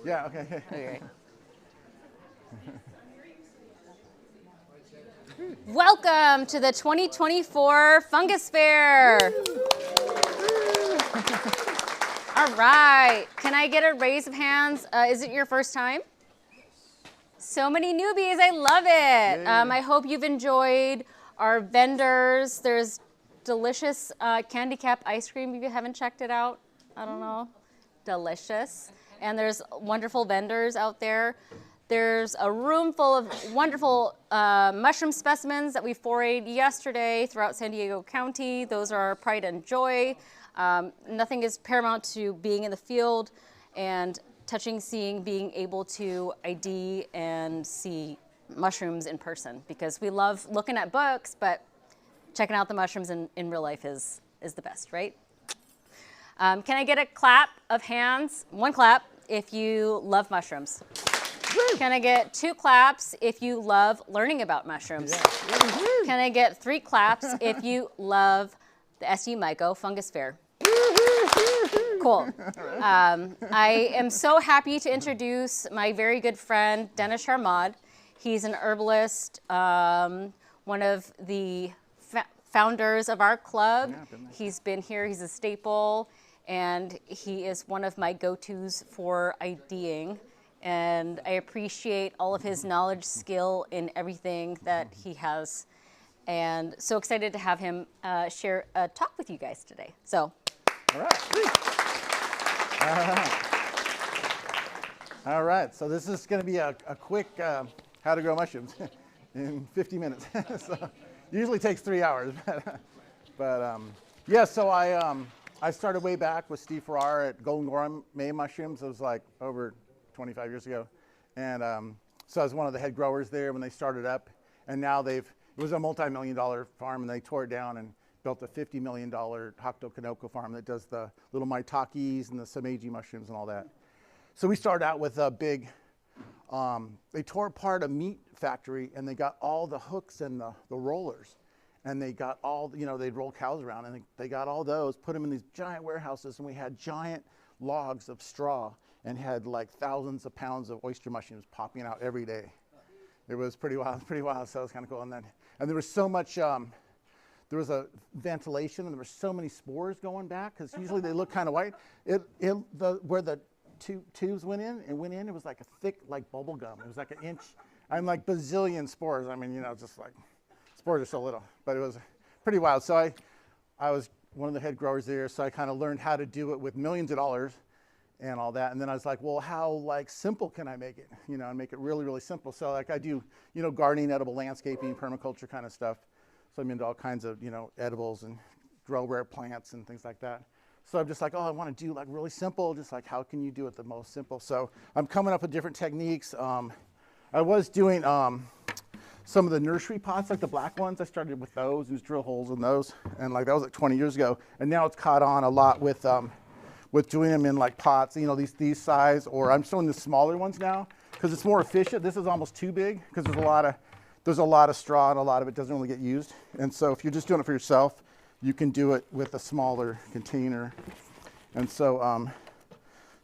Yeah, okay. Okay. Welcome to the 2024 Fungus Fair. All right. Can I get a raise of hands? Is it your first time? So many newbies. I love it. I hope you've enjoyed our vendors. There's delicious candy cap ice cream if you haven't checked it out. I don't know. Delicious. And there's wonderful vendors out there. There's a room full of wonderful mushroom specimens that we forayed yesterday throughout San Diego County. Those are our pride and joy. Nothing is paramount to being in the field and touching, seeing, being able to ID and see mushrooms in person, because we love looking at books, but checking out the mushrooms in real life is the best, right? Can I get a clap of hands? One clap if you love mushrooms. Can I get 2 claps if you love learning about mushrooms? Yeah. Can I get 3 claps if you love the SU Myco Fungus Fair? Cool. I am so happy to introduce my very good friend, Dennis Sharmahd. He's an herbalist, one of the founders of our club. Yeah, he's been here, he's a staple, and he is one of my go-tos for IDing. And I appreciate all of his knowledge, skill in everything that he has. And so excited to have him share a talk with you guys today. So. All right. All right. So this is going to be a quick how to grow mushrooms in 50 minutes. So usually takes 3 hours. But yeah, so I started way back with Steve Farrar at Golden Gourmet Mushrooms. It was like over 25 years ago. And so I was one of the head growers there when they started up. And now it was a multi-million-dollar farm, and they tore it down and built a $50 million Hokuto Kanoko farm that does the little maitakes and the sameji mushrooms and all that. So we started out with a big, they tore apart a meat factory, and they got all the hooks and the rollers. And they got all, they'd roll cows around, and they got all those, put them in these giant warehouses, and we had giant logs of straw and had like thousands of pounds of oyster mushrooms popping out every day. It was pretty wild, so it was kind of cool. And there was so much, there was a ventilation, and there were so many spores going back, because usually they look kind of white. Where the tubes went in, it was like a thick, like bubble gum. It was like an inch. I'm like bazillion spores. I mean, just like, spores are so little, but it was pretty wild. So I was one of the head growers there, so I kind of learned how to do it with millions of dollars and all that. And then I was like, well, how like simple can I make it? And make it really, really simple. So like I do, gardening, edible landscaping, permaculture kind of stuff. So I'm into all kinds of, edibles and grow rare plants and things like that. So I'm just like, oh, I want to do like really simple, just like how can you do it the most simple? So I'm coming up with different techniques. I was doing some of the nursery pots, like the black ones. I started with those, just drill holes in those. And like that was like 20 years ago. And now it's caught on a lot with doing them in like pots, these size, or I'm showing the smaller ones now because it's more efficient. This is almost too big because there's a lot of straw, and a lot of it doesn't really get used. And so if you're just doing it for yourself, you can do it with a smaller container. And so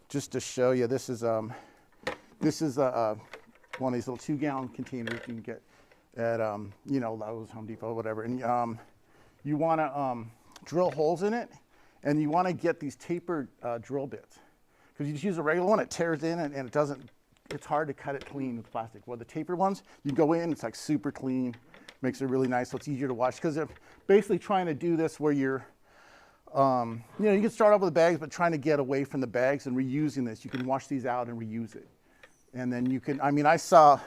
just to show you, this is one of these little 2-gallon containers you can get at Lowe's, Home Depot, whatever. And you want to drill holes in it, and you want to get these tapered drill bits, because you just use a regular one, it tears in, and it doesn't. It's hard to cut it clean with plastic. Well, the tapered ones, you go in, it's like super clean, makes it really nice, so it's easier to wash. Because they're basically trying to do this where you're, you can start off with the bags, but trying to get away from the bags and reusing this. You can wash these out and reuse it. And then you can, I saw,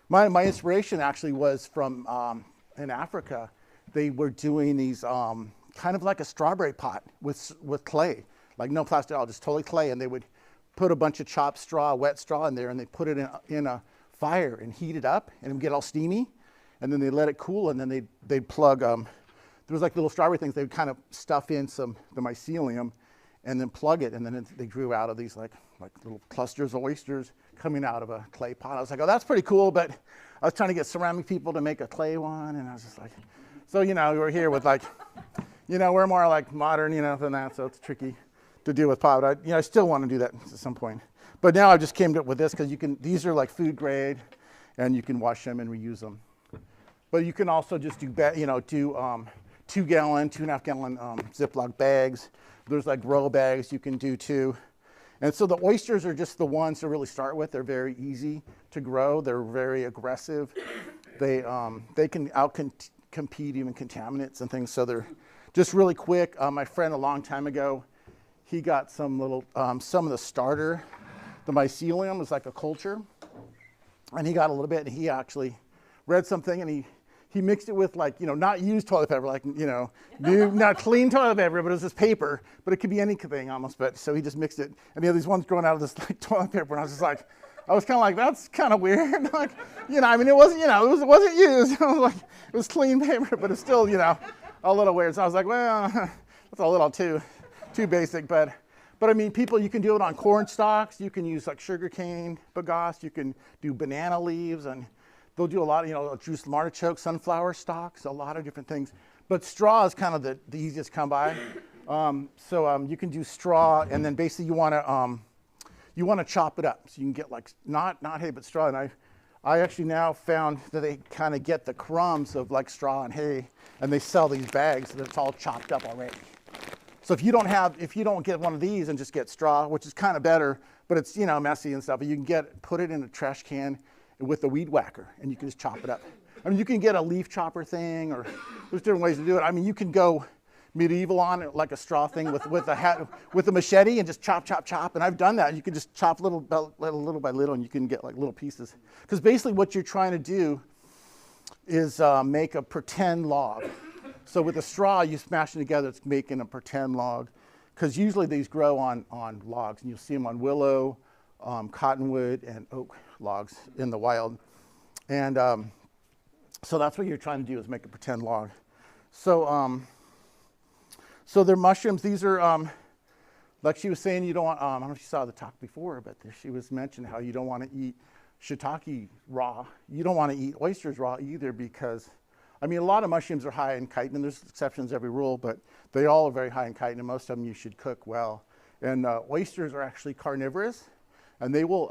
my inspiration actually was from in Africa. They were doing these kind of like a strawberry pot with clay, like no plastic at all, just totally clay. And they would put a bunch of chopped straw, wet straw in there, and they put it in a fire and heat it up, and it would get all steamy. And then they let it cool, and then they'd plug, there was like little strawberry things, they would kind of stuff in the mycelium and then plug it, and then they grew out of these like little clusters of oysters coming out of a clay pot. I was like, oh, that's pretty cool, but I was trying to get ceramic people to make a clay one, and I was just like, so, we're here with like, we're more like modern, than that, so it's tricky to deal with pot. I still want to do that at some point. But now I just came up with this because these are like food grade, and you can wash them and reuse them. But you can also just do 2-gallon, 2.5-gallon Ziploc bags. There's like grow bags you can do too. And so the oysters are just the ones to really start with. They're very easy to grow. They're very aggressive. They can compete even contaminants and things. So they're just really quick. My friend a long time ago, he got some of the starter. The mycelium is like a culture. And he got a little bit, and he actually read something, and he mixed it with like, not used toilet paper, like, new, not clean toilet paper, but it was just paper, but it could be anything almost. But so he just mixed it, and he had these ones growing out of this like toilet paper, and I was just like, I was kind of like, that's kind of weird. Like, I mean, it wasn't, it wasn't used. I was like, it was clean paper, but it's still, a little weird. So I was like, well, that's a little too basic. But I mean, you can do it on corn stalks. You can use like sugarcane bagasse. You can do banana leaves, and they'll do a lot of, juice artichoke, sunflower stalks, a lot of different things. But straw is kind of the easiest to come by. So you can do straw, and then basically you want to chop it up. So you can get like, not hay, but straw. And I actually now found that they kind of get the crumbs of like straw and hay, and they sell these bags that it's all chopped up already. So if you don't get one of these and just get straw, which is kind of better, but it's, messy and stuff, you can put it in a trash can with a weed whacker, and you can just chop it up. I mean, you can get a leaf chopper thing, or there's different ways to do it. I mean, you can go medieval on it, like a straw thing with a machete, and just chop, chop, chop. And I've done that. You can just chop little by little, and you can get like little pieces. Because basically what you're trying to do is make a pretend log. So with a straw, you smash them together, it's making a pretend log. Because usually these grow on logs, and you'll see them on willow, cottonwood, and oak logs in the wild. And so that's what you're trying to do, is make a pretend log. So so they're mushrooms. These are, like she was saying, you don't want, I don't know if you saw the talk before, but she was mentioning how you don't want to eat shiitake raw. You don't want to eat oysters raw either, because, I mean, a lot of mushrooms are high in chitin, and there's exceptions to every rule, but they all are very high in chitin, and most of them you should cook well. And oysters are actually carnivorous, and they will,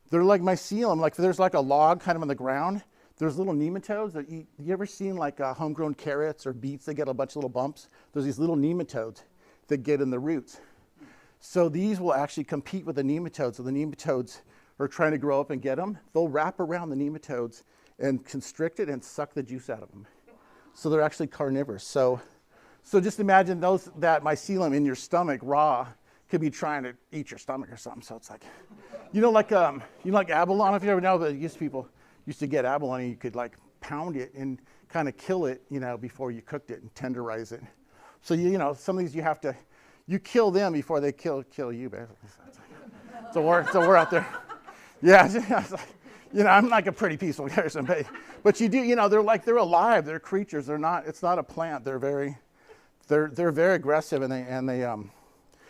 they're like mycelium. Like, there's like a log kind of on the ground. There's little nematodes that eat. You ever seen like homegrown carrots or beets that get a bunch of little bumps? There's these little nematodes that get in the roots. So these will actually compete with the nematodes. So the nematodes are trying to grow up and get them. They'll wrap around the nematodes and constrict it and suck the juice out of them. So they're actually carnivores. So just imagine that mycelium in your stomach raw could be trying to eat your stomach or something. So it's like, like abalone. If you ever know, but people used to get abalone, and you could like pound it and kind of kill it, before you cooked it and tenderize it. So some of these you kill them before they kill you, basically. So we're out there. Yeah, I'm like a pretty peaceful person, but you do, they're alive. They're creatures. It's not a plant. They're very aggressive,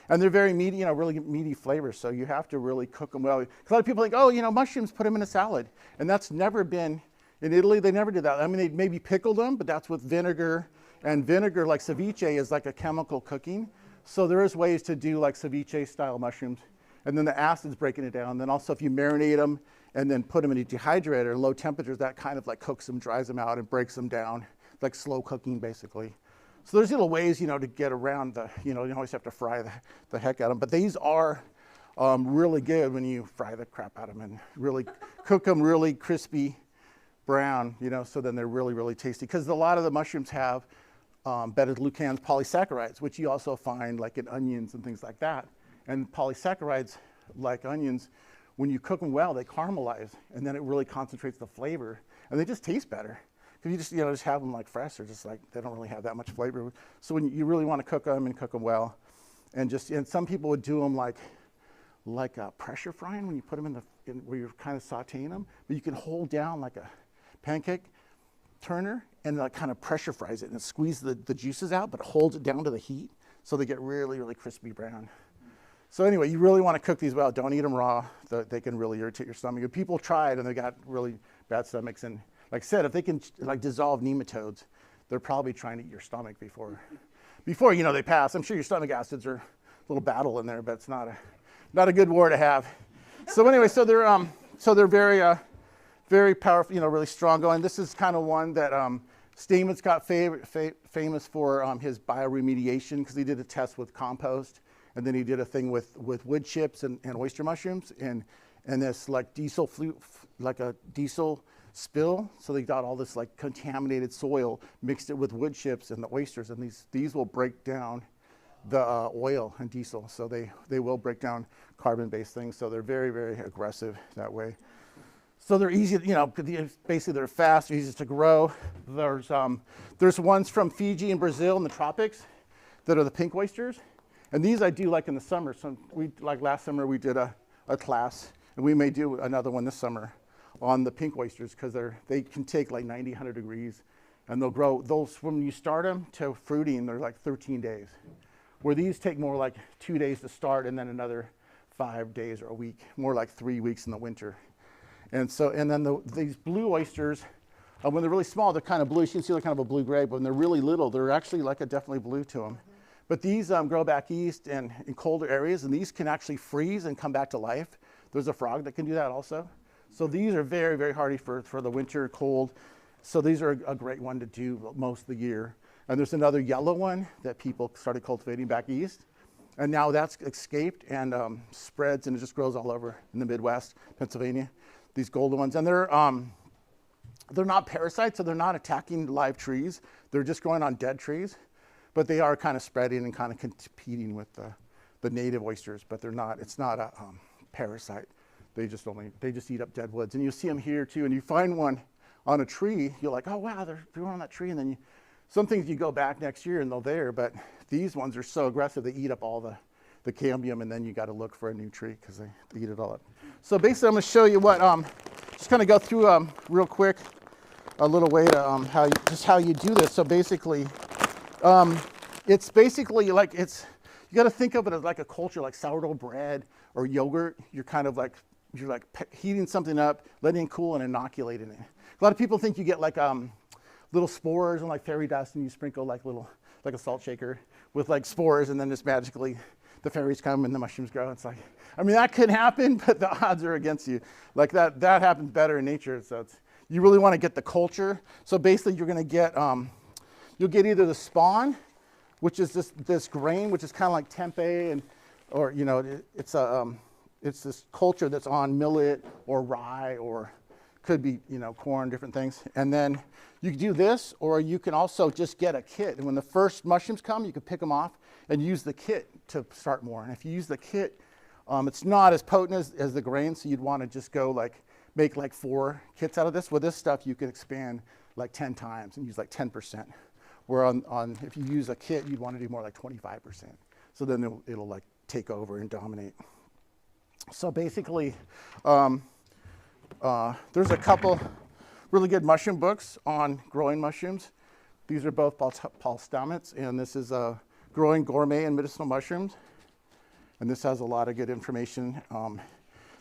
and they're very meaty, really meaty flavors. So you have to really cook them well. A lot of people think, mushrooms, put them in a salad. And that's never been, in Italy, they never did that. I mean, they maybe pickled them, but that's with vinegar. And vinegar, like ceviche, is like a chemical cooking. So there is ways to do like ceviche-style mushrooms. And then the acid's breaking it down. And then also if you marinate them and then put them in a dehydrator, low temperatures, that kind of like cooks them, dries them out, and breaks them down. Like slow cooking, basically. So there's little ways, to get around you don't always have to fry the heck out of them. But these are really good when you fry the crap out of them and really cook them really crispy brown, so then they're really, really tasty. Because a lot of the mushrooms have beta-glucans, polysaccharides, which you also find like in onions and things like that. And polysaccharides, like onions, when you cook them well, they caramelize, and then it really concentrates the flavor, and they just taste better. Because you just have them like fresh, they're just like, they don't really have that much flavor. So when you really want to cook them and cook them well, and some people would do them like pressure frying, when you put them in where you're kind of sauteing them, but you can hold down like a pancake turner and like kind of pressure fries it and squeeze the juices out, but holds it down to the heat so they get really, really crispy brown. So anyway, you really want to cook these well. Don't eat them raw. They can really irritate your stomach. If people tried and they got really bad stomachs, and like I said, if they can like dissolve nematodes, they're probably trying to eat your stomach before they pass. I'm sure your stomach acids are a little battle in there, but it's not not a good war to have. So anyway, so they're very powerful, you know, really strong going. This is kind of one that Stamen's got famous for his bioremediation, because he did a test with compost, and then he did a thing with wood chips and oyster mushrooms, and this like a diesel spill. So they got all this like contaminated soil, mixed it with wood chips and the oysters, and these will break down the oil and diesel. So they will break down carbon-based things. So they're very, very aggressive that way. So they're easy, you know, basically they're fast, they're easy to grow. There's ones from Fiji and Brazil in the tropics that are the pink oysters. And these I do like in the summer. So like last summer we did a class, and we may do another one this summer on the pink oysters, because they can take like 90, 100 degrees, and they'll grow. Those, when you start them to fruiting, they're like 13 days. Where these take more like 2 days to start, and then another 5 days or a week, more like 3 weeks in the winter. And then these blue oysters, when they're really small, they're kind of blue. You can see they're kind of a blue-gray, but when they're really little, they're actually like a definitely blue to them. But these grow back east and in colder areas, and these can actually freeze and come back to life. There's a frog that can do that also. So these are very, very hardy for the winter cold. So these are a great one to do most of the year. And there's another yellow one that people started cultivating back east. And now that's escaped and spreads, and it just grows all over in the Midwest, Pennsylvania. These golden ones, and they're not parasites, so they're not attacking live trees. They're just growing on dead trees, but they are kind of spreading and kind of competing with the native oysters. But they're not. It's not a parasite. They just eat up dead woods. And you see them here too. And you find one on a tree, you're like, oh wow, they're growing on that tree. And then some things you go back next year and they're there, but these ones are so aggressive they eat up all the cambium, and then you got to look for a new tree because they eat it all up. So basically, I'm going to show you what, just kind of go through real quick a little way to how you do this. So basically, it's basically like you got to think of it as like a culture, like sourdough bread or yogurt. You're heating something up, letting it cool, and inoculating it. A lot of people think you get like little spores and like fairy dust, and you sprinkle like a salt shaker with like spores, and then just magically the fairies come and the mushrooms grow. It's like, I mean, that could happen, but the odds are against you. Like that happens better in nature. So you really want to get the culture. So basically, you're going to get you'll get either the spawn, which is this grain, which is kind of like tempeh, or you know, it's this culture that's on millet or rye, or could be, you know, corn, different things. And then you can do this, or you can also just get a kit. And when the first mushrooms come, you can pick them off and use the kit to start more. And if you use the kit, it's not as potent as the grain, so you'd want to just go make 4 kits out of this. With this stuff, you can expand like 10 times and use like 10%. Where if you use a kit, you'd want to do more like 25%. So then it'll like take over and dominate. So basically, there's a couple really good mushroom books on growing mushrooms. These are both Paul Stamets, and this is Growing Gourmet and Medicinal Mushrooms. And this has a lot of good information.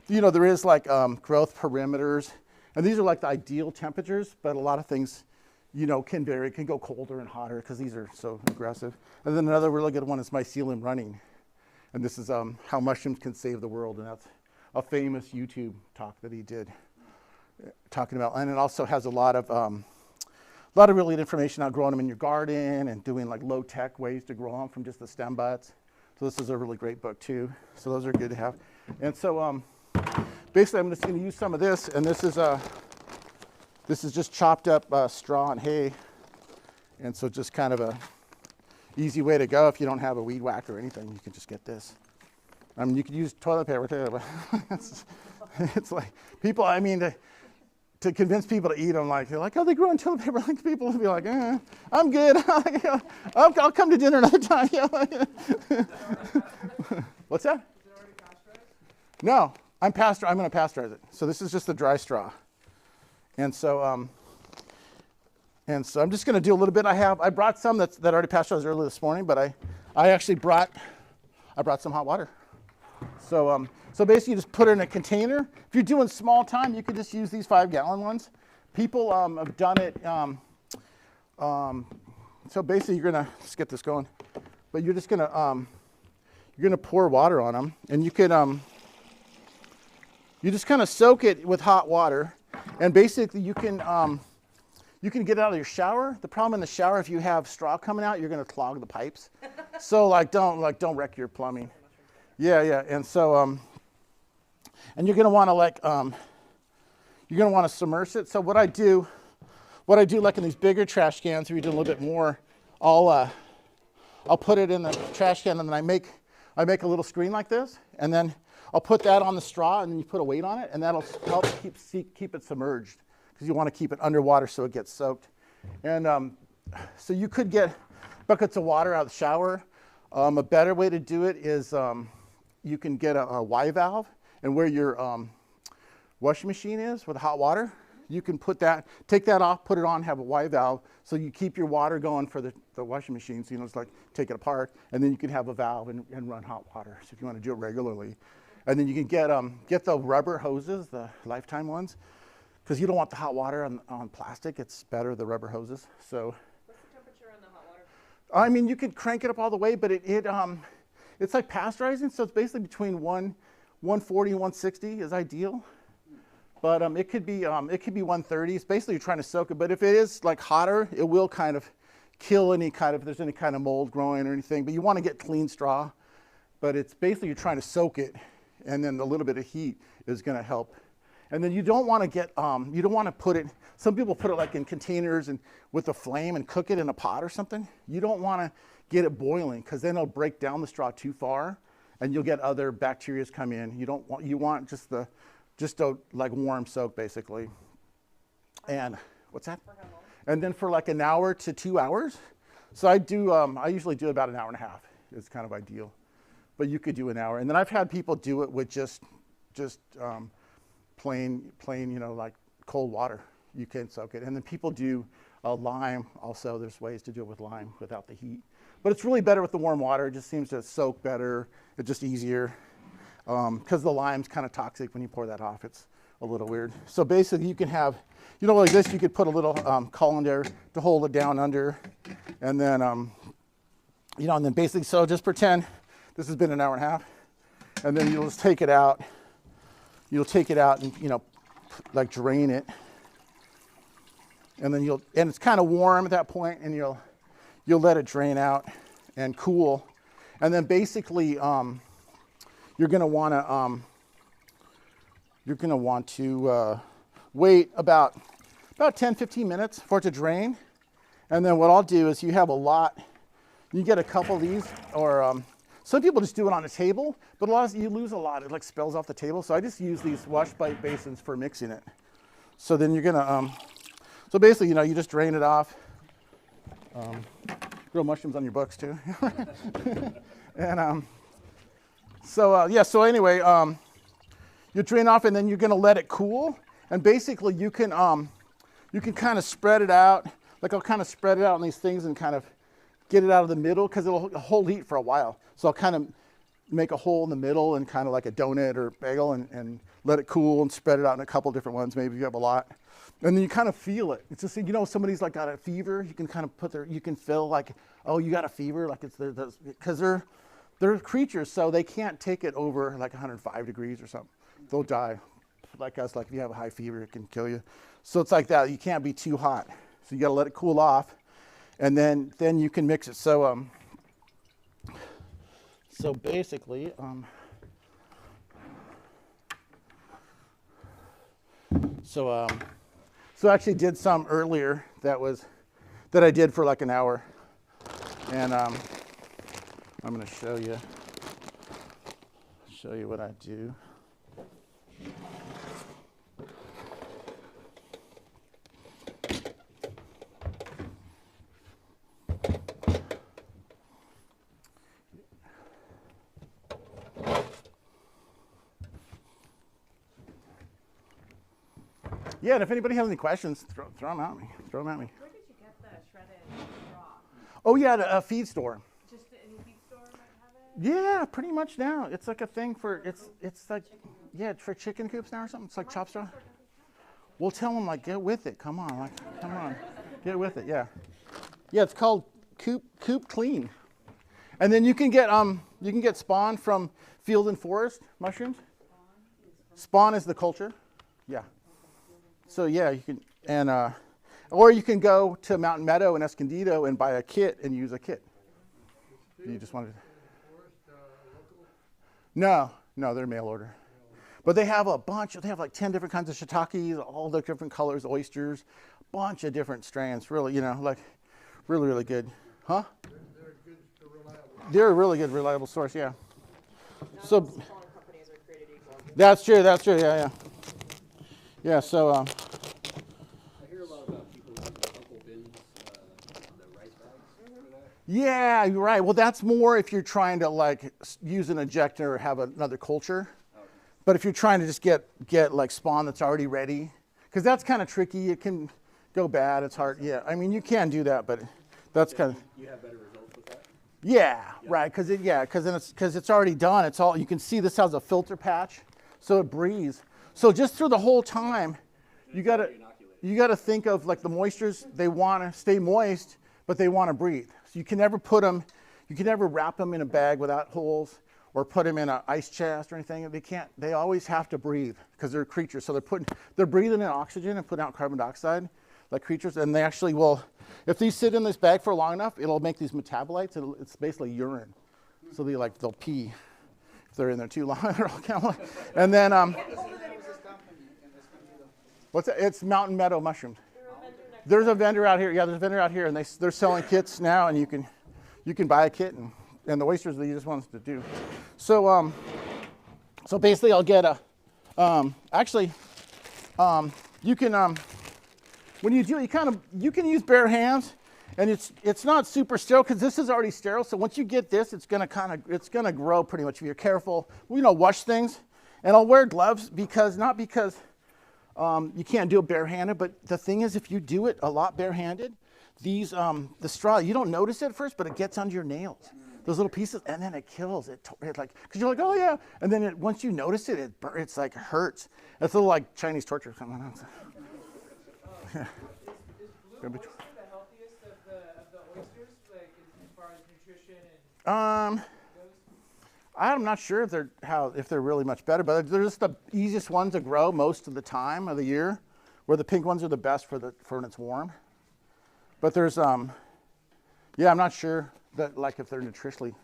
You know, there is like growth perimeters, and these are like the ideal temperatures, but a lot of things, you know, can vary. It can go colder and hotter because these are so aggressive. And then another really good one is Mycelium Running. And this is how mushrooms can save the world, and that's a famous YouTube talk that he did talking about. And it also has a lot of really good information on growing them in your garden and doing like low-tech ways to grow them from just the stem buds. So this is a really great book too. So those are good to have. And so basically, I'm just going to use some of this, and this is just chopped up straw and hay. And so just kind of a easy way to go if you don't have a weed whacker or anything. You can just get this. I mean, you could use toilet paper too, but it's like people, I mean, to convince people to eat them, like, they're like, oh, they grow in toilet paper. Like, people will be like, I'm good. I'll come to dinner another time. What's that? Is it already pasteurized? No, I'm going to pasteurize it. So this is just the dry straw. And so I'm just going to do a little bit. I brought some that already pasteurized earlier this morning, but I actually brought some hot water. So basically, you just put it in a container. If you're doing small time, you could just use these 5-gallon ones. People have done it. So basically, you're gonna, let's get this going. But you're just gonna you're gonna pour water on them, and you can you just kind of soak it with hot water, and basically you can get it out of your shower. The problem in the shower, if you have straw coming out, you're gonna clog the pipes. So don't wreck your plumbing. Yeah, and so and you're gonna want to submerge it. So what I do like in these bigger trash cans, if you're doing a little bit more, I'll put it in the trash can, and then I make a little screen like this, and then I'll put that on the straw, and then you put a weight on it, and that'll help keep it submerged, because you want to keep it underwater so it gets soaked. And so you could get buckets of water out of the shower. A better way to do it is you can get a Y valve, and where your washing machine is with hot water, you can take that off, put it on, have a Y valve, so you keep your water going for the washing machine. So, it's like take it apart, and then you can have a valve and run hot water. So if you want to do it regularly. And then you can get the rubber hoses, the lifetime ones, because you don't want the hot water on plastic. It's better, the rubber hoses. So what's the temperature on the hot water? I mean, you could crank it up all the way, but it's like pasteurizing, so it's basically between 140 and 160 is ideal. But it could be 130. It's basically you're trying to soak it. But if it is like hotter, it will kind of kill if there's any kind of mold growing or anything. But you want to get clean straw. But it's basically you're trying to soak it, and then a little bit of heat is going to help. And then you don't want to put it. Some people put it like in containers and with a flame and cook it in a pot or something. You don't want to get it boiling, because then it'll break down the straw too far, and you'll get other bacteria come in. You want just a like warm soak basically. And what's that? And then for like an hour to 2 hours. So I usually do about an hour and a half. It's kind of ideal, but you could do an hour. And then I've had people do it with just plain, like cold water. You can soak it. And then people do lime also. There's ways to do it with lime without the heat. But it's really better with the warm water. It just seems to soak better. It's just easier. Because the lime's kind of toxic when you pour that off. It's a little weird. So basically you can have, like this, you could put a little colander to hold it down under. And then, and then basically, so just pretend this has been an hour and a half. And then you'll just take it out. You'll take it out and, like drain it. And then and it's kind of warm at that point, and you'll let it drain out and cool. And then basically, you're going to want to wait about 10-15 minutes for it to drain. And then what I'll do is you have a lot. You get a couple of these, or some people just do it on a table, but you lose a lot. It like spills off the table. So I just use these wash bite basins for mixing it. So then you're gonna, so basically, you just drain it off. Grow mushrooms on your books too. And so anyway, you drain off, and then you're gonna let it cool. And basically you can kind of spread it out. Like I'll kind of spread it out on these things and kind of get it out of the middle, because it'll hold heat for a while. So I'll kind of make a hole in the middle and kind of like a donut or bagel, and let it cool and spread it out in a couple different ones. Maybe you have a lot. And then you kind of feel it. It's just, somebody's like got a fever, you can kind of you can feel like, oh, you got a fever, like it's because they're creatures, so they can't take it over like 105 degrees or something. They'll die. Like us, like if you have a high fever, it can kill you. So it's like that. You can't be too hot. So you got to let it cool off, and then you can mix it. So basically, so I actually did some earlier that I did for like an hour, and I'm going to show you what I do. Yeah, and if anybody has any questions, throw them at me. Where did you get the shredded straw? Oh yeah, a feed store. Just any feed store might have it? Yeah, pretty much now. It's like a thing for it's like for chicken coops now or something. It's like chop straw. We'll tell them like get with it. Come on, get with it. Yeah, it's called Coop Clean. And then you can get You can get spawn from field and forest mushrooms. Spawn is the culture. Yeah. So yeah, you can, and or you can go to Mountain Meadow in Escondido and buy a kit and use a kit. You just wanted. No, they're mail order. But they have a bunch. They have like 10 different kinds of shiitake, all the different colors, oysters, bunch of different strands. Really, like really, really good. Huh? They're a really good, reliable source. Yeah. So that's true. That's true. Yeah, yeah. Yeah. So. I hear a lot about people using Uncle Ben's the rice bags for that. Yeah, you're right. Well, that's more if you're trying to like use an injector or have another culture. But if you're trying to just get like spawn that's already ready, because that's kind of tricky. It can go bad. It's hard. Yeah, I mean you can do that, but that's kind of. You have better results with that. Yeah, right. Because it's already done. It's all you can see. This has a filter patch, so it breathes. So just through the whole time, you gotta think of like the moistures. They want to stay moist, but they want to breathe. So you can never put them. You can never wrap them in a bag without holes. Or put them in an ice chest or anything. They can't. They always have to breathe because they're creatures. So they're breathing in oxygen and putting out carbon dioxide, like creatures. And they actually will, if these sit in this bag for long enough, it'll make these metabolites. It's basically urine. So they'll pee if they're in there too long. And then what's that? It's Mountain Meadow mushrooms. There's a vendor out here. Yeah, there's a vendor out here, and they're selling kits now, and you can buy a kit and the oysters that you just want us to do. So so basically I'll get a, you can, when you do, you can use bare hands, and it's not super sterile because this is already sterile. So once you get this, it's gonna grow pretty much if you're careful. Wash things, and I'll wear gloves not because you can't do it barehanded, but the thing is if you do it a lot barehanded, the straw, you don't notice it at first, but it gets under your nails. Those little pieces, and then it kills it. Like, because you're like, oh yeah, and then once you notice it, it's like hurts. It's a little like Chinese torture. Is blue oyster the healthiest of the oysters, like as far as nutrition and? I'm not sure if they're really much better, but they're just the easiest ones to grow most of the time of the year. Where the pink ones are the best for when it's warm. But there's I'm not sure that like if they're nutritionally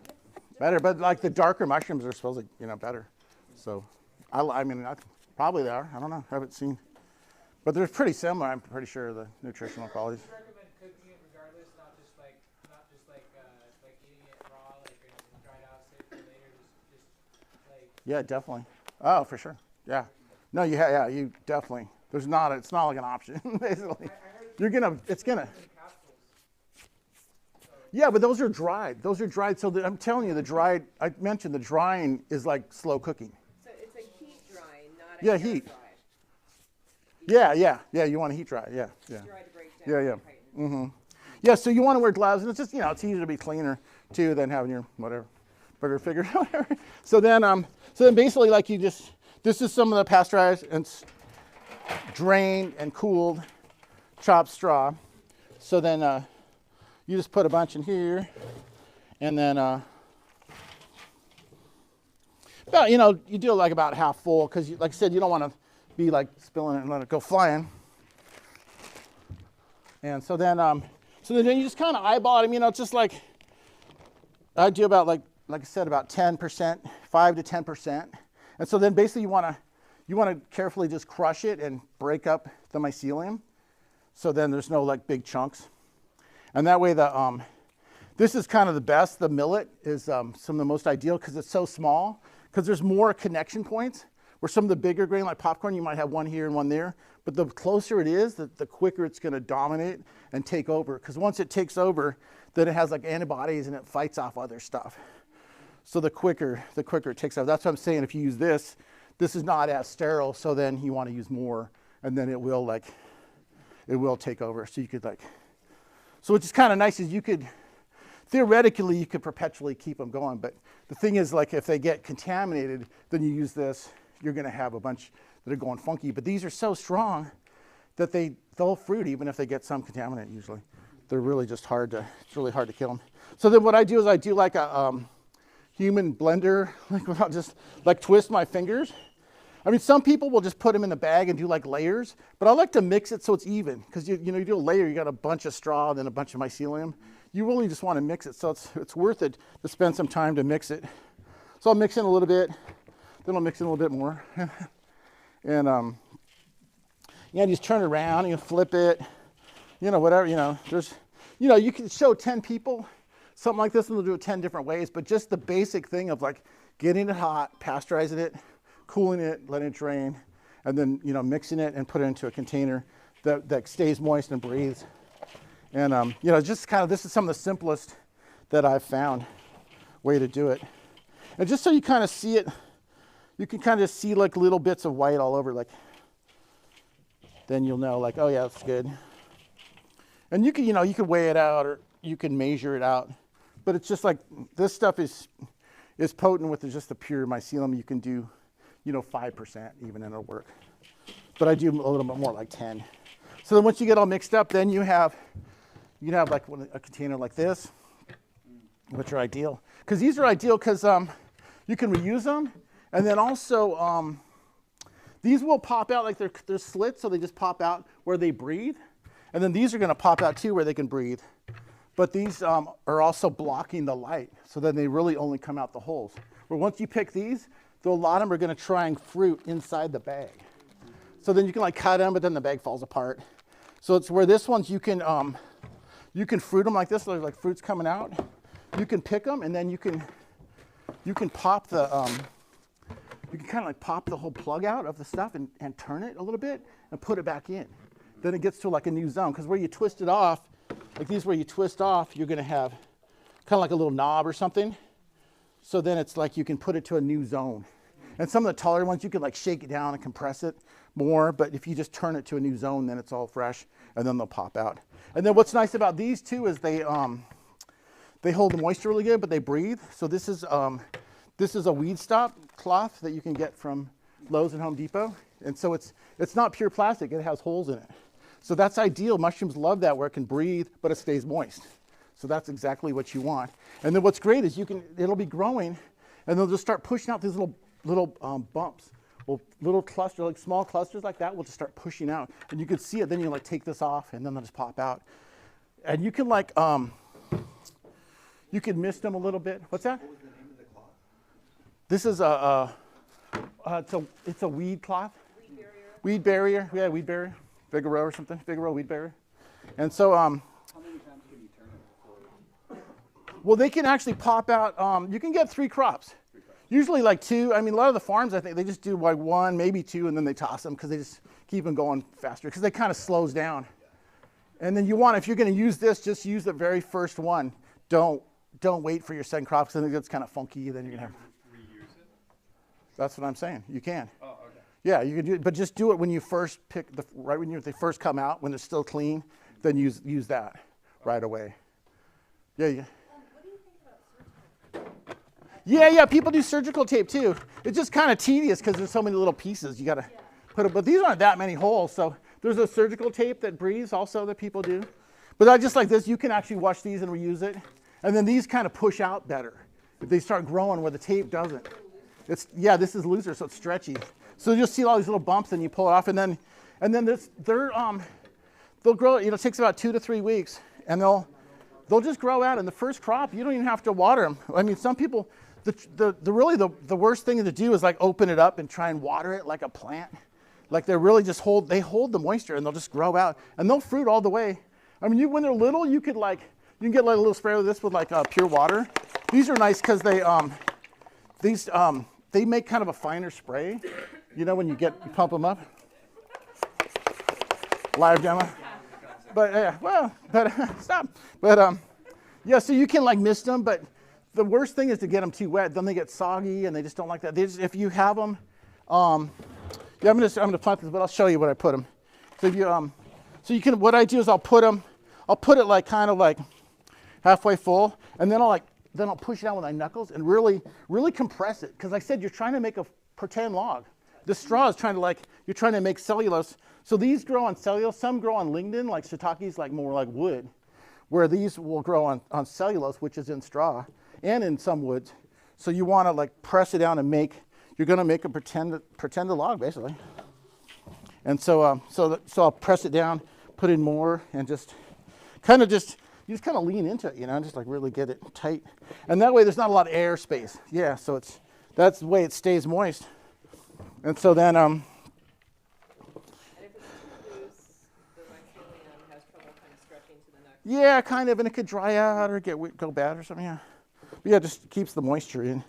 better, but like the darker mushrooms are supposedly better. So I mean probably they are. I don't know. I haven't seen, but they're pretty similar. I'm pretty sure the nutritional qualities. Do you recommend cooking it regardless, not just like eating it raw, like dried out, save for later, just like? Yeah, definitely. Oh, for sure. Yeah. No, you definitely. It's not like an option basically. It's gonna. Yeah, but those are dried. So I'm telling you, I mentioned the drying is like slow cooking. So it's a heat drying, not a air heat. dry. Yeah. You want to heat dry. Yeah. Dry to break down. Yeah. Mm-hmm. Yeah. So you want to wear gloves, and it's just it's easier to be cleaner too than having your whatever burger figure whatever. So then basically like this is some of the pasteurized and drained and cooled chopped straw. So then. You just put a bunch in here, and then you do it like about half full because, like I said, you don't want to be like spilling it and let it go flying. And so then you just kind of eyeball it. It's just like I do about like I said about 10%, 5 to 10%. And so then basically you want to carefully just crush it and break up the mycelium, so then there's no like big chunks. And that way this is kind of the best. The millet is some of the most ideal because it's so small, because there's more connection points, where some of the bigger grain like popcorn, you might have one here and one there. But the closer it is, the quicker it's going to dominate and take over. Because once it takes over, then it has like antibodies and it fights off other stuff. So the quicker it takes over. That's what I'm saying. If you use this is not as sterile. So then you want to use more, and then it will take over. So you could So which is kind of nice is theoretically you could perpetually keep them going, but the thing is like if they get contaminated, then you use this, you're gonna have a bunch that are going funky, but these are so strong that they'll fruit even if they get some contaminant usually. They're really just it's really hard to kill them. So then what I do is I do like a, human blender, like without just like twist my fingers. I mean, some people will just put them in the bag and do like layers, but I like to mix it so it's even, because you do a layer, you got a bunch of straw and then a bunch of mycelium. You really just want to mix it, so it's worth it to spend some time to mix it. So I'll mix in a little bit, then I'll mix in a little bit more, and just turn it around, flip it, whatever, there's, you can show 10 people something like this and they'll do it 10 different ways, but just the basic thing of like getting it hot, pasteurizing it, cooling it, letting it drain, and then, mixing it and put it into a container that stays moist and breathes. And, just kind of, this is some of the simplest that I've found way to do it. And just so you kind of see it, you can kind of see like little bits of white all over, like, then you'll know like, oh yeah, that's good. And you can, you can weigh it out or you can measure it out, but it's just like, this stuff is potent with just the pure mycelium. You can do, 5% even and it'll work. But I do a little bit more, like 10. So then once you get all mixed up, then you can have like a container like this, which are ideal. Because these are ideal because you can reuse them. And then also, these will pop out like they're slits, so they just pop out where they breathe. And then these are going to pop out too where they can breathe. But these are also blocking the light, so then they really only come out the holes. Where once you pick these, a lot of them are going to try and fruit inside the bag. So then you can like cut them, but then the bag falls apart. So it's where this one's you can fruit them like this, like fruits coming out. You can pick them, and then you can pop the you can kind of like pop the whole plug out of the stuff and turn it a little bit and put it back in. Then it gets to like a new zone, because where you twist it off, like these where you twist off, you're going to have kind of like a little knob or something. So then it's like you can put it to a new zone. And some of the taller ones, you can like shake it down and compress it more. But if you just turn it to a new zone, then it's all fresh, and then they'll pop out. And then what's nice about these too is they hold the moisture really good, but they breathe. So this is a weed stop cloth that you can get from Lowe's and Home Depot. And so it's not pure plastic, it has holes in it. So that's ideal. Mushrooms love that, where it can breathe, but it stays moist. So that's exactly what you want. And then what's great is it'll be growing, and they'll just start pushing out these little bumps. Well, little clusters, like small clusters like that, will just start pushing out. And you can see it, then you like take this off, and then they'll just pop out. And you can like, you can mist them a little bit. What's that? What was the name of the cloth? This is it's a weed cloth. Weed barrier. Weed barrier, yeah, weed barrier. Figaro or something, Figaro weed barrier. And so, how many times can you turn it before? Well, they can actually pop out, you can get 3 crops. Usually like 2. I mean, a lot of the farms, I think, they just do like 1, maybe 2, and then they toss them because they just keep them going faster because they kind of slows down. And then if you're going to use this, just use the very first one. Don't wait for your second crop because then it gets kind of funky. Then you're going to have. Reuse it? That's what I'm saying. You can. Oh, okay. Yeah, you can do it, but just do it when you first pick right when they first come out, when they're still clean. Then use that right away. Yeah, yeah. What do you think about surgical? Yeah, people do surgical tape too. It's just kind of tedious because there's so many little pieces you got to put it. But these aren't that many holes, so there's a surgical tape that breathes also that people do. But I just like this, you can actually wash these and reuse it. And then these kind of push out better if they start growing where the tape doesn't. This is looser, so it's stretchy. So you'll see all these little bumps, and you pull it off, and then they'll grow. It takes about 2 to 3 weeks, and they'll just grow out. In the first crop, you don't even have to water them. I mean, some people, the worst thing to do is like open it up and try and water it like a plant. Like they really just hold the moisture, and they'll just grow out, and they'll fruit all the way. I mean, when they're little, you can get like a little spray of this with like pure water. These are nice because they make kind of a finer spray. When you pump them up. Live demo. But stop. But so you can like mist them, but the worst thing is to get them too wet. Then they get soggy, and they just don't like that. If you have them, I'm gonna plant this, but I'll show you what I put them. So if you, what I do is I'll put it like kind of like halfway full, and then I'll push it out with my knuckles and really, really compress it. Because like I said, you're trying to make a pretend log. The straw is you're trying to make cellulose. So these grow on cellulose. Some grow on lignin, like shiitakes, like more like wood, where these will grow on cellulose, which is in straw and in some woods. So you want to like press it down and you're going to make a pretend log basically. And so I'll press it down, put in more, and you just kind of lean into it, and just like really get it tight. And that way there's not a lot of air space. Yeah, so that's the way it stays moist. And so then, And if it's too loose, the mycelium has trouble kind of stretching to the next. yeah, kind of, and it could dry out or go bad or something, yeah. But yeah, it just keeps the moisture in.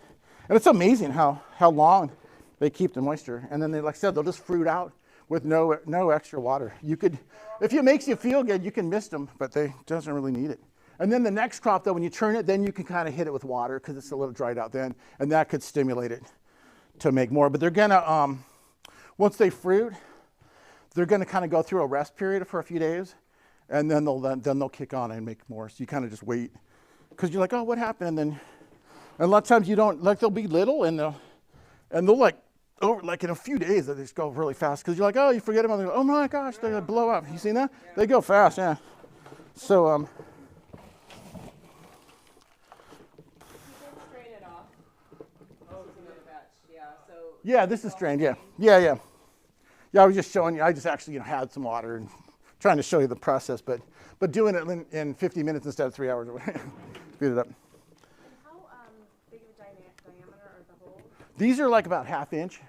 And it's amazing how long they keep the moisture. And then they, like I said, they'll just fruit out with no extra water. You could, if it makes you feel good, you can mist them, but they doesn't really need it. And then the next crop, though, when you turn it, then you can kind of hit it with water because it's a little dried out then, and that could stimulate it to make more. But they're gonna, once they fruit, they're gonna kind of go through a rest period for a few days, and then they'll kick on and make more. So you kind of just wait because you're like, oh, what happened? And a lot of times you don't, like they'll be little and they'll like, over like in a few days they just go really fast because you're like, oh, you forget about them. Oh my gosh, they blow up. You seen that? Yeah. They go fast, yeah. So Strain it off. Oh, it's another batch. Yeah. So. yeah, this is strained. Yeah. I was just showing you. I just actually had some water and trying to show you the process, but doing it in 50 minutes instead of 3 hours. Speed it up. How big of a diameter are the holes? These are like about 1/2 inch.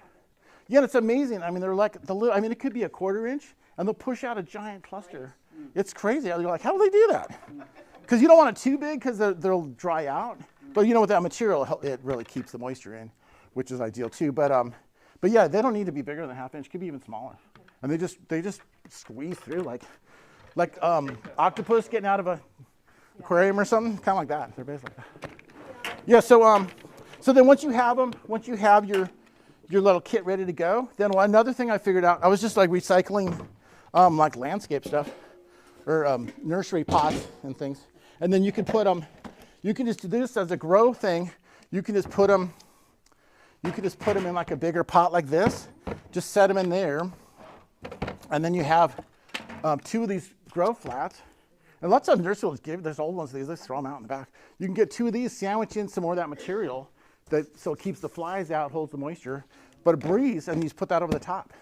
Yeah, it's amazing. I mean, they're like it could be a 1/4 inch, and they'll push out a giant cluster. It's crazy. You're like, how do they do that? Because you don't want it too big because they'll dry out. But with that material, it really keeps the moisture in, which is ideal too. But yeah, they don't need to be bigger than 1/2 inch. It could be even smaller. And they just squeeze through like octopus getting out of a aquarium or something, kind of like that. They're basically like that. Yeah. So then once you have your little kit ready to go, then another thing I figured out, I was just like recycling like landscape stuff or nursery pots and things. And then you can put them, you can just do this as a grow thing. You can just put them in like a bigger pot like this, just set them in there. And then you have 2 of these grow flats. And lots of nursery will give, there's old ones, they just throw them out in the back. You can get 2 of these, sandwich in some more of that material, so it keeps the flies out, holds the moisture, but a breeze, and you just put that over the top.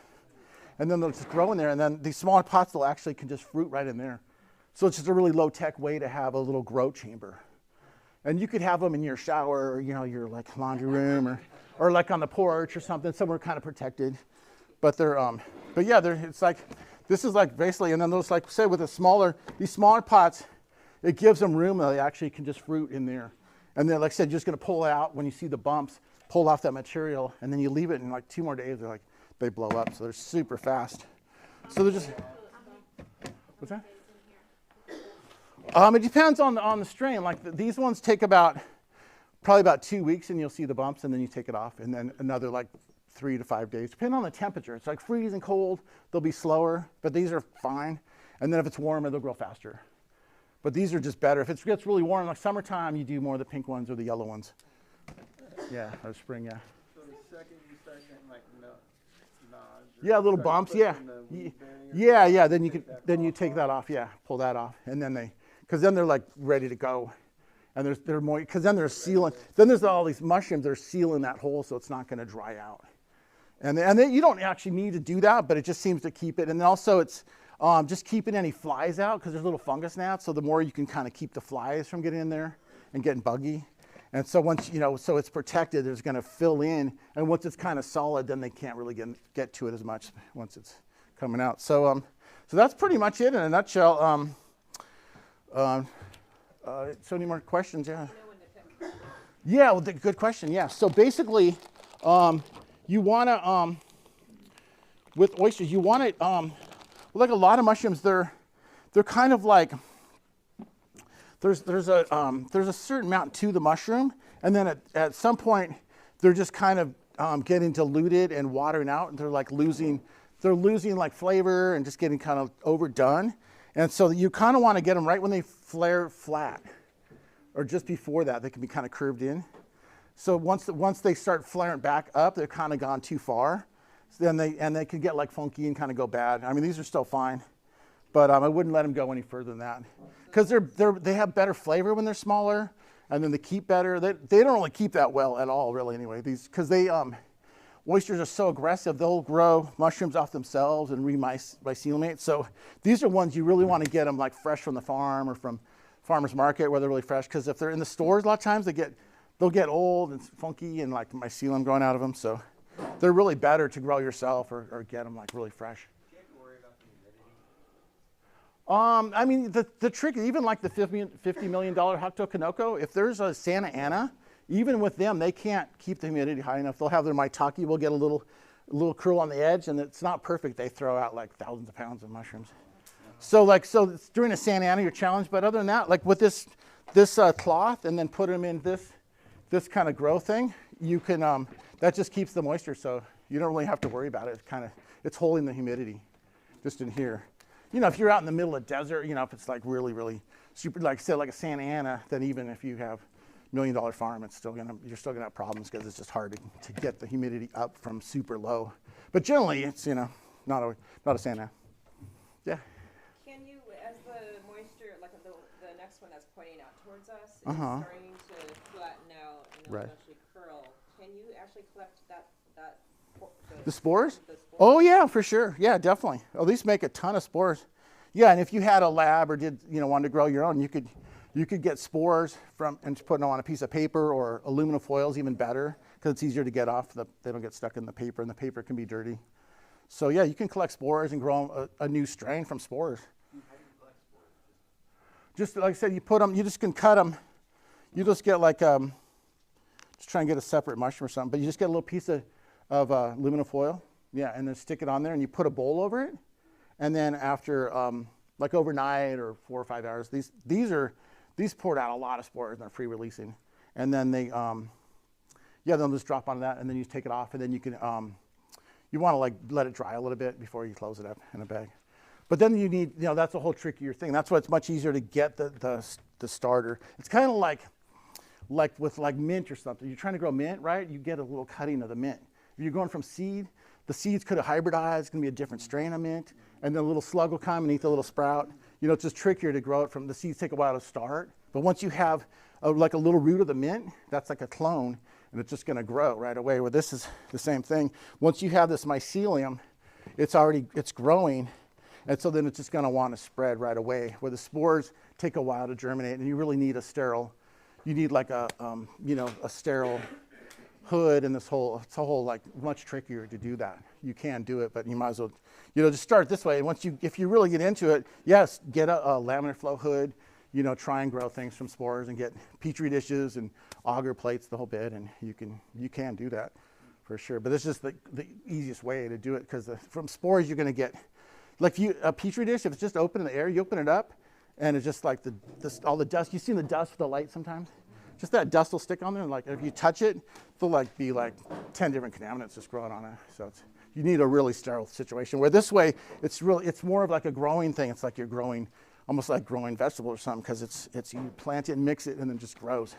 And then they'll just grow in there, and then these smaller pots can just fruit right in there. So it's just a really low-tech way to have a little grow chamber. And you could have them in your shower, or your like laundry room, or like on the porch or something, somewhere kind of protected. But it's like, this is like basically, and then those, like say with these smaller pots, it gives them room that they actually can just fruit in there. And then, like I said, you're just going to pull it out when you see the bumps, pull off that material, and then you leave it in like 2 more days. They blow up, so they're super fast. So they're just. What's that? It depends on the strain. Like these ones take probably about 2 weeks, and you'll see the bumps, and then you take it off, and then another like 3 to 5 days, depending on the temperature. It's like freezing cold, they'll be slower, but these are fine. And then if it's warmer, they'll grow faster. But these are just better. If it gets really warm, like summertime, you do more of the pink ones or the yellow ones. Yeah, or spring, yeah. So the second you start getting like nods. Yeah, little bumps, yeah. Yeah, then you take that off, yeah, pull that off. And then because then they're like ready to go. And they're more, because then they're sealing, then there's all these mushrooms, they're sealing that hole so it's not going to dry out. And you don't actually need to do that, but it just seems to keep it. And then also it's just keeping any flies out because there's little fungus gnats. So the more you can kind of keep the flies from getting in there and getting buggy. And so once, so it's protected, it's going to fill in. And once it's kind of solid, then they can't really get to it as much once it's coming out. So that's pretty much it in a nutshell. So any more questions? Yeah. Yeah, well, good question. Yeah. So basically, you want to, with oysters, you want it, like a lot of mushrooms, they're kind of like, there's a certain amount to the mushroom, and then at some point, they're just kind of getting diluted and watering out, and they're losing like flavor and just getting kind of overdone. And so you kind of want to get them right when they flare flat, or just before that, they can be kind of curved in. So once they start flaring back up, they're kind of gone too far. So then they can get like funky and kind of go bad. I mean, these are still fine, but I wouldn't let them go any further than that, because they have better flavor when they're smaller, and then they keep better. They don't really keep that well at all, really, anyway. These, because oysters are so aggressive, they'll grow mushrooms off themselves and remyceliate. So these are ones you really want to get them like fresh from the farm or from farmer's market where they're really fresh, because if they're in the stores, a lot of times they'll get old and funky and like mycelium growing out of them. So they're really better to grow yourself or get them like really fresh. You have to worry about the humidity. I mean, the trick, even like the $50 million Hokuto Kanoko, if there's a Santa Ana, even with them, they can't keep the humidity high enough. They'll have their maitake will get a little curl on the edge, and it's not perfect. They throw out like thousands of pounds of mushrooms. So it's during a Santa Ana, you're challenged. But other than that, like with this cloth, and then put them in this kind of grow thing, you can that just keeps the moisture, so you don't really have to worry about it. It's holding the humidity just in here. You know, if you're out in the middle of desert, you know, if it's like really, really super, like say like a Santa Ana, then even if you have $1 million farm, you're still gonna have problems because it's just hard to get the humidity up from super low. But generally, it's, you know, not a Santa Ana. Yeah. Can you, as the moisture, like the next one that's pointing out towards us, is starting to flatten out and it'll eventually curl, can you actually collect the spores? The spores? Oh yeah, for sure. Yeah, definitely. At least make a ton of spores. Yeah, and if you had a lab or wanted to grow your own, you could get spores from and put them on a piece of paper, or aluminum foil is even better because it's easier to get off. They don't get stuck in the paper, and the paper can be dirty. So yeah, you can collect spores and grow a new strain from spores. How do you collect spores? Just like I said, you put them. You just can cut them. You just get like just try and get a separate mushroom or something. But you just get a little piece of aluminum foil, yeah, and then stick it on there, and you put a bowl over it, and then after like overnight or 4 or 5 hours, these poured out a lot of spores and they're free releasing, and then they'll just drop onto that, and then you take it off, and then you can you want to like let it dry a little bit before you close it up in a bag. But then you need, that's a whole trickier thing. That's why it's much easier to get the starter. It's kind of like with like mint or something. You're trying to grow mint, right? You get a little cutting of the mint. If you're going from seed, the seeds could have hybridized. It's going to be a different strain of mint, and then a little slug will come and eat the little sprout. It's just trickier to grow it from. The seeds take a while to start, but once you have like a little root of the mint, that's like a clone, and it's just going to grow right away. Where this is the same thing. Once you have this mycelium, it's growing, and so then it's just going to want to spread right away. Where the spores take a while to germinate, and you really need you need like a sterile hood, and it's a whole like much trickier to do that. You can do it, but you might as well, just start this way. And if you really get into it, yes, get a laminar flow hood, try and grow things from spores and get petri dishes and auger plates, the whole bit, and you can do that for sure. But it's just the easiest way to do it, because from spores you're going to get, like a petri dish, if it's just open in the air, you open it up, and it's just like all the dust. You've seen the dust with the light sometimes? Just that dust will stick on there, and like if you touch it, there'll be 10 different contaminants just growing on it. So you need a really sterile situation. Where this way, it's more of like a growing thing. It's like you're growing, almost like growing vegetables or something, because it's you plant it and mix it and then just grows.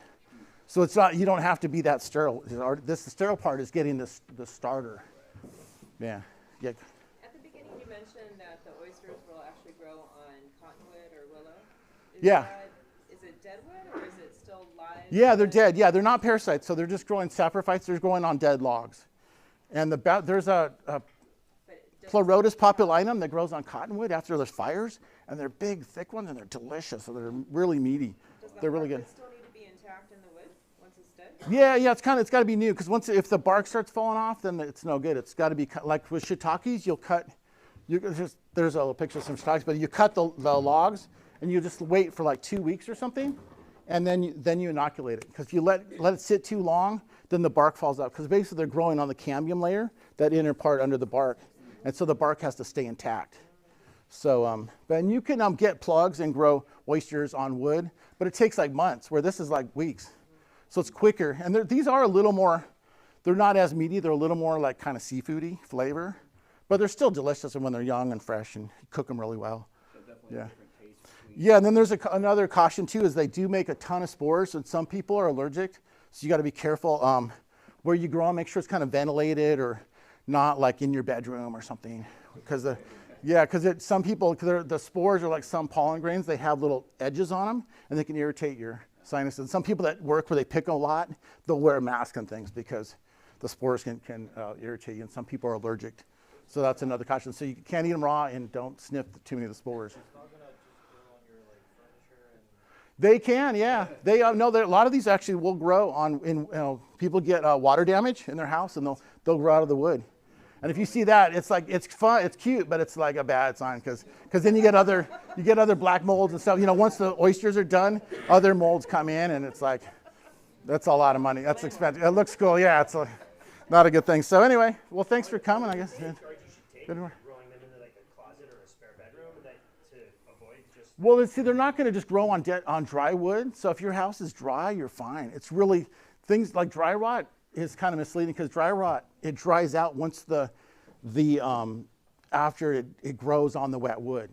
So it's not, you don't have to be that sterile. The sterile part is getting the starter. Yeah. At the beginning, you mentioned that the oysters will actually grow on cottonwood or willow. Is it dead wood, or is it still live? Yeah, they're dead. Yeah, they're not parasites, so they're just growing saprophytes. They're growing on dead logs. And there's a Pleurotus populinum that grows on cottonwood after there's fires, and they're big, thick ones, and they're delicious. So they're really meaty. They're really good. Does the bark still need to be intact in the wood once it's dead? Yeah, it's got to be new, because if the bark starts falling off, then it's no good. It's got to be like with shiitakes. You'll cut. There's a little picture of some shiitakes, but you cut the logs, and you just wait for like 2 weeks or something, and then you inoculate it. Because if you let it sit too long, then the bark falls out. Because basically they're growing on the cambium layer, that inner part under the bark, and so the bark has to stay intact. So, and you can get plugs and grow oysters on wood, but it takes like months. Where this is like weeks, so it's quicker. And these are a little more. They're not as meaty. They're a little more like kind of seafoody flavor, but they're still delicious when they're young and fresh, and you cook them really well. So definitely Yeah. a different taste between. Yeah, and then there's another caution too, is they do make a ton of spores, and some people are allergic, so you got to be careful where you grow them. Make sure it's kind of ventilated, or not like in your bedroom or something, because some people, the spores are like some pollen grains. They have little edges on them, and they can irritate your sinus. And some people that work where they pick a lot, they'll wear a mask and things because the spores can irritate you, and some people are allergic. So that's another caution. So you can't eat them raw, and don't sniff too many of the spores. It's not gonna just grow on your like furniture and. They can, yeah. They no, a lot of these actually will grow on. People get water damage in their house, and they'll grow out of the wood. And if you see that, it's like it's fun, it's cute, but it's like a bad sign because then you get other black molds and stuff. Once the oysters are done, other molds come in, and it's like that's a lot of money. That's expensive. It looks cool, yeah. It's not a good thing. So anyway, well, thanks for coming. I guess. Good work. Growing them into like a closet or a spare bedroom to avoid just. Well, see, they're not going to just grow on dry wood. So if your house is dry, you're fine. It's really things like dry rot is kind of misleading because dry rot, it dries out once after it grows on the wet wood.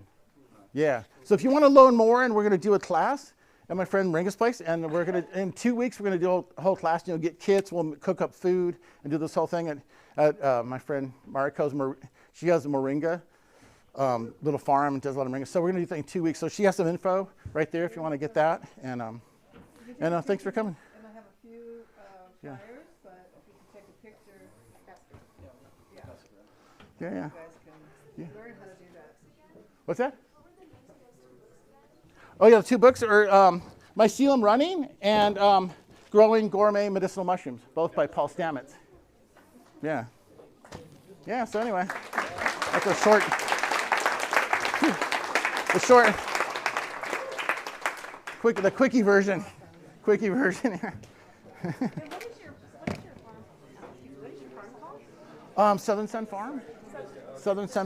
Yeah. So if you want to learn more, and we're going to do a class at my friend Ringa's place, and we're going to in 2 weeks we're going to do a whole class. Get kits, we'll cook up food, and do this whole thing at my friend Mariko's. She has a moringa little farm and does a lot of moringa. So we're going to do that in 2 weeks. So she has some info right there if you want to get that. And thanks for coming. And I have a few flyers, but if you can take a picture, yeah. you guys can learn how to do that. What's that? Oh yeah, the 2 books are Mycelium Running and Growing Gourmet Medicinal Mushrooms, both by Paul Stamets. Yeah. Yeah. So anyway, that's a short. The quickie version. Quickie version here. What is your farm called? Southern Sun Farm. Southern Sun